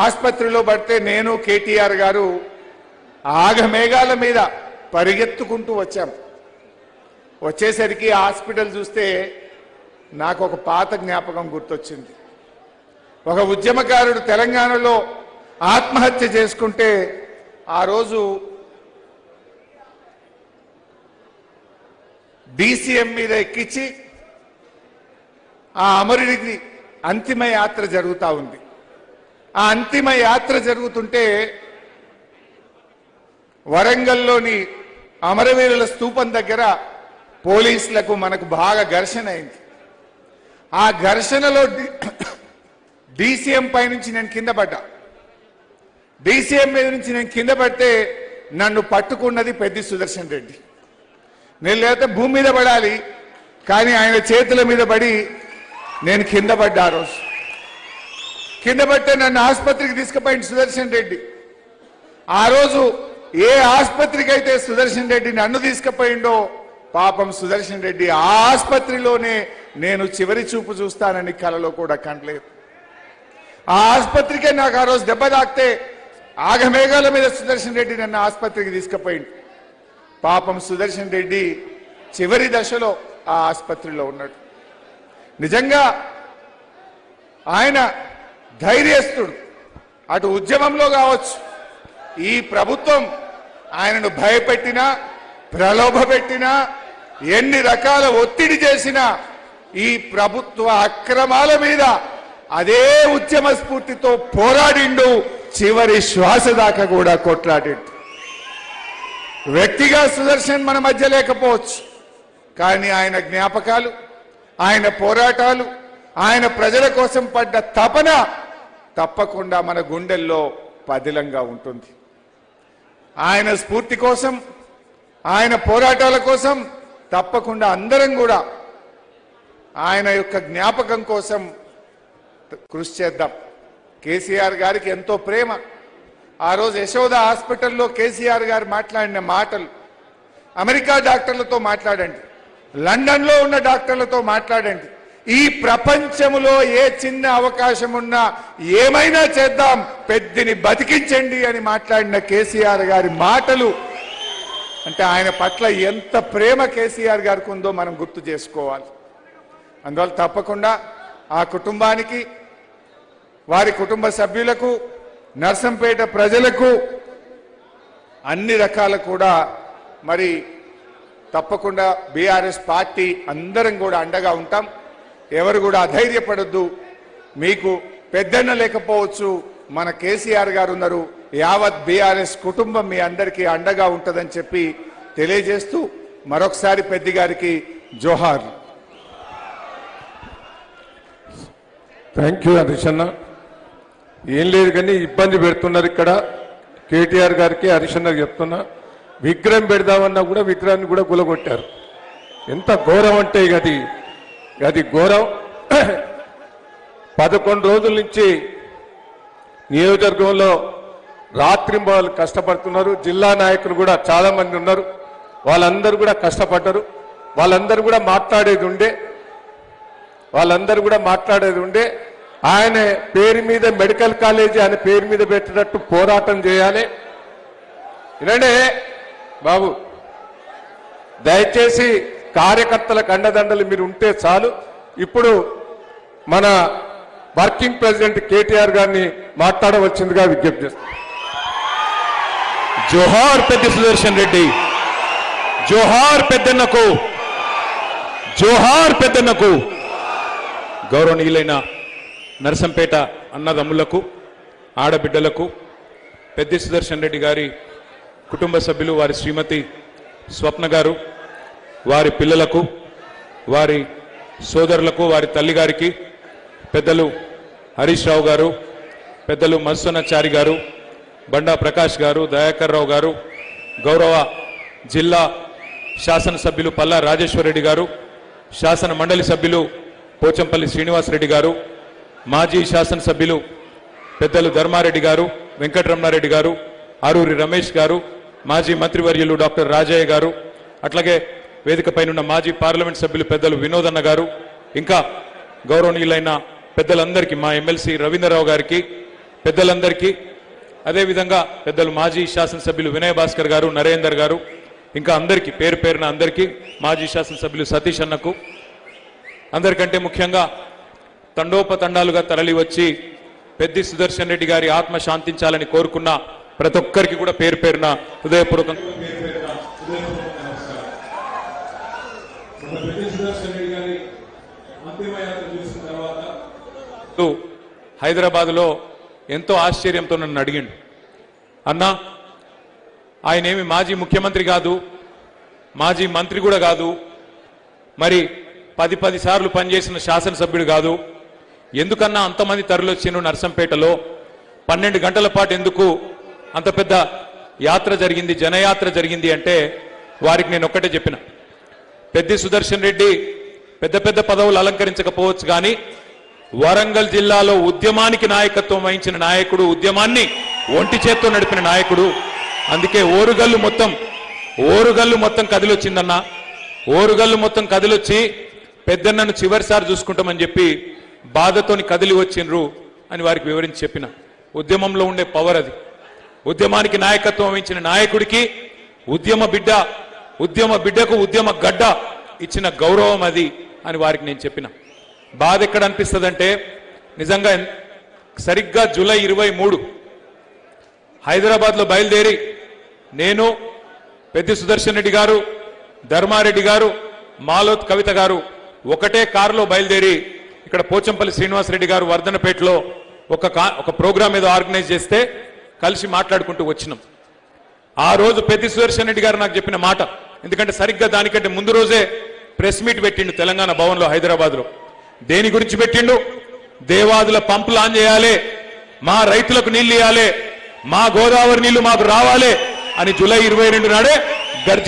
ఆసుపత్రిలో పడితే నేను కేటీఆర్ గారు ఆగమేఘాల మీద పరిగెత్తుకుంటూ వచ్చాం. వచ్చేసరికి హాస్పిటల్ చూస్తే నాకు ఒక పాత జ్ఞాపకం గుర్తొచ్చింది. ఒక ఉద్యమకారుడు తెలంగాణలో ఆత్మహత్య చేసుకుంటే ఆ రోజు డీసీఎం మీద ఎక్కించి ఆ అమరుడికి అంతిమ యాత్ర జరుగుతూ ఉంది. ఆ అంతిమ యాత్ర జరుగుతుంటే వరంగల్లోని అమరవీరుల స్తూపం దగ్గర పోలీసులకు మనకు బాగా ఘర్షణ అయింది. ఆ ఘర్షణలో డీసీఎం పై నుంచి నేను కింద పడ్డా. డీసీఎం మీద నుంచి నేను కింద పడితే నన్ను పట్టుకున్నది పెద్ది సుదర్శన్ రెడ్డి. నేను లేకపోతే భూమి మీద పడాలి, కానీ ఆయన చేతుల మీద పడి నేను కింద పడ్డా. ఆ రోజు కింద పడితే నన్ను ఆసుపత్రికి తీసుకుపోయింది సుదర్శన్ రెడ్డి. ఆ రోజు ఏ ఆసుపత్రికి అయితే సుదర్శన్ రెడ్డి నన్ను తీసుకుపోయిండో పాపం సుదర్శన్ రెడ్డి ఆ ఆసుపత్రిలోనే నేను చివరి చూపు చూస్తానని కలలో కూడా కనలేదు. ఆ ఆసుపత్రికే నాకు ఆ రోజు దెబ్బ తాకితే ఆగమేఘాల మీద సుదర్శన్ రెడ్డి నన్ను ఆసుపత్రికి తీసుకుపోయింది. పాపం సుదర్శన్ రెడ్డి చివరి దశలో ఆ ఆసుపత్రిలో ఉన్నాడు. నిజంగా ఆయన ధైర్యస్తుడు. అటు ఉద్యమంలో కావచ్చు, ఈ ప్రభుత్వం ఆయనను భయపెట్టినా ప్రలోభ పెట్టినా ఎన్ని రకాల ఒత్తిడి చేసినా ఈ ప్రభుత్వ అక్రమాల మీద అదే ఉద్యమ స్ఫూర్తితో పోరాడిండు. చివరి శ్వాస దాకా కూడా కొట్లాడిండు. వ్యక్తిగా సుదర్శన్ మన మధ్య లేకపోవచ్చు, కానీ ఆయన జ్ఞాపకాలు, ఆయన పోరాటాలు, ఆయన ప్రజల కోసం పడ్డ తపన తప్పకుండా మన గుండెల్లో పదిలంగా ఉంటుంది. ఆయన స్ఫూర్తి కోసం, ఆయన పోరాటాల కోసం తప్పకుండా అందరం కూడా ఆయన యొక్క జ్ఞాపకం కోసం కృషి చేద్దాం. కేసీఆర్ గారికి ఎంతో ప్రేమ. ఆ రోజు యశోద హాస్పిటల్లో కేసీఆర్ గారు మాట్లాడిన మాటలు, అమెరికా డాక్టర్లతో మాట్లాడండి, లండన్లో ఉన్న డాక్టర్లతో మాట్లాడండి, ఈ ప్రపంచంలో ఏ చిన్న అవకాశం ఉన్నా ఏమైనా చేద్దాం, పెద్దిని బతికించండి అని మాట్లాడిన కేసీఆర్ గారి మాటలు అంటే ఆయన పట్ల ఎంత ప్రేమ కేసీఆర్ గారికి ఉందో మనం గుర్తు చేసుకోవాలి. అందువల్ల తప్పకుండా ఆ కుటుంబానికి, వారి కుటుంబ సభ్యులకు, నర్సంపేట ప్రజలకు అన్ని రకాల కూడా మరి తప్పకుండా బీఆర్ఎస్ పార్టీ అందరం కూడా అండగా ఉంటాం. ఎవరు కూడా అధైర్యపడొద్దు. మీకు పెద్దన్న లేకపోవచ్చు, మన కేసీఆర్ గారు ఉన్నారు. యావత్ బీఆర్ఎస్ కుటుంబం మీ అందరికీ అండగా ఉంటుందని చెప్పి తెలియజేస్తూ మరొకసారి పెద్ది గారికి జోహార్. థ్యాంక్ యూ హరీష్ అన్న. ఏం లేదు కానీ ఇబ్బంది పెడుతున్నారు ఇక్కడ. కేటీఆర్ గారికి హరీష్ అన్నకి చెప్తున్నా, విగ్రహం పెడదామన్నా కూడా విగ్రహాన్ని కూడా గులగొట్టారు. ఎంత ఘోరం అంటే అది ఘోరం. 11 రోజుల నుంచి నియోజకవర్గంలో రాత్రింబవళ్ళు కష్టపడుతున్నారు. జిల్లా నాయకులు కూడా చాలా మంది ఉన్నారు. వాళ్ళందరూ కూడా కష్టపడ్డారు. వాళ్ళందరూ కూడా మాట్లాడేది ఉండే ఆయన పేరు మీద మెడికల్ కాలేజీ ఆయన పేరు మీద పెట్టినట్టు పోరాటం చేయాలి. వినండి బాబు, దయచేసి కార్యకర్తలకు అండదండలు మీరు ఉంటే చాలు. ఇప్పుడు మన వర్కింగ్ ప్రెసిడెంట్ కేటీఆర్ గారిని మాట్లాడవలసిందిగా విజ్ఞప్తి చేస్తాం. జోహార్ పెద్ద సుదర్శన్ రెడ్డి, జోహార్ పెద్దన్నకు, జోహార్ పెద్దన్నకు. గౌరవనీయులైన నర్సంపేట అన్నదమ్ములకు, ఆడబిడ్డలకు, పెద్ద సుదర్శన్ రెడ్డి గారి కుటుంబ సభ్యులు, వారి శ్రీమతి స్వప్న గారు, వారి పిల్లలకు, వారి సోదరులకు, వారి తల్లిగారికి, పెద్దలు హరీష్ రావు గారు, పెద్దలు మధుసూనాచారి గారు, బండా ప్రకాష్ గారు, దయాకర్ రావు గారు, గౌరవ జిల్లా శాసనసభ్యులు పల్లా రాజేశ్వరరెడ్డి గారు, శాసన మండలి సభ్యులు పోచంపల్లి శ్రీనివాసరెడ్డి గారు, మాజీ శాసనసభ్యులు పెద్దలు ధర్మారెడ్డి గారు, వెంకటరమణారెడ్డి గారు, ఆరూరి రమేష్ గారు, మాజీ మంత్రివర్యులు డాక్టర్ రాజయ్య గారు, అట్లాగే వేదికపైనున్న మాజీ పార్లమెంట్ సభ్యులు పెద్దలు వినోదన్న గారు, ఇంకా గౌరవనీయులైన పెద్దలందరికీ, మా ఎమ్మెల్సీ రవీంద్రరావు గారికి, పెద్దలందరికీ, అదేవిధంగా పెద్దలు మాజీ శాసనసభ్యులు వినయ్ భాస్కర్ గారు, నరేందర్ గారు, ఇంకా అందరికీ పేరు పేరున అందరికీ, మాజీ శాసనసభ్యులు సతీష్ అన్నకు, అందరికంటే ముఖ్యంగా తండోపతండాలుగా తరలి వచ్చి పెద్ది సుదర్శన్ రెడ్డి గారి ఆత్మ శాంతించాలని కోరుకున్న ప్రతి ఒక్కరికి కూడా పేరు పేరున హృదయపూర్వకంగా హైదరాబాద్ లో ఎంతో ఆశ్చర్యంతో నన్ను అడిగిండు, అన్నా ఆయనేమి మాజీ ముఖ్యమంత్రి కాదు, మాజీ మంత్రి కూడా కాదు, మరి 10 సార్లు పనిచేసిన శాసనసభ్యుడు కాదు, ఎందుకన్నా అంతమంది తరలిచ్చిండ్రు నర్సంపేటలో 12 గంటల పాటు ఎందుకు అంత పెద్ద యాత్ర జరిగింది, జనయాత్ర జరిగింది అంటే వారికి నేను ఒక్కటే చెప్పిన, పెద్ది సుదర్శన్ రెడ్డి పెద్ద పెద్ద పదవులు అలంకరించకపోవచ్చు కానీ వరంగల్ జిల్లాలో ఉద్యమానికి నాయకత్వం వహించిన నాయకుడు, ఉద్యమాన్ని ఒంటి చేత్తో నడిపిన నాయకుడు. అందుకే ఓరుగల్లు మొత్తం కదిలొచ్చిందన్న, ఓరుగల్లు మొత్తం కదిలొచ్చి పెద్దన్నను చివరిసారి చూసుకుంటామని చెప్పి బాధతోని కదిలి వచ్చిండ్రు అని వారికి వివరించి చెప్పిన. ఉద్యమంలో ఉండే పవర్ అది. ఉద్యమానికి నాయకత్వం వహించిన నాయకుడికి ఉద్యమ బిడ్డకు ఉద్యమ గడ్డ ఇచ్చిన గౌరవం అది అని వారికి నేను చెప్పిన. బాధ ఎక్కడ అనిపిస్తుందంటే నిజంగా సరిగ్గా జూలై 23 హైదరాబాద్లో బయలుదేరి నేను, పెద్ది సుదర్శన్ రెడ్డి గారు, ధర్మారెడ్డి గారు, మాలోత్ కవిత గారు ఒకటే కారులో బయలుదేరి ఇక్కడ పోచంపల్లి శ్రీనివాసరెడ్డి గారు వర్ధనపేటలో ఒక ప్రోగ్రామ్ ఏదో ఆర్గనైజ్ చేస్తే కలిసి మాట్లాడుకుంటూ వచ్చినాం. ఆ రోజు పెద్ది సుదర్శన్ రెడ్డి గారు నాకు చెప్పిన మాట, ఎందుకంటే సరిగ్గా దానికంటే ముందు రోజే ప్రెస్ మీట్ పెట్టిండు తెలంగాణ భవన్లో హైదరాబాద్లో. దేని గురించి పెట్టిండు? దేవాదుల పంపులు ఆన్ చేయాలి, మా రైతులకు నీళ్లు ఇవ్వాలి, మా గోదావరి నీళ్లు మాకు రావాలి అని జూలై 22 నాడే గర్జించి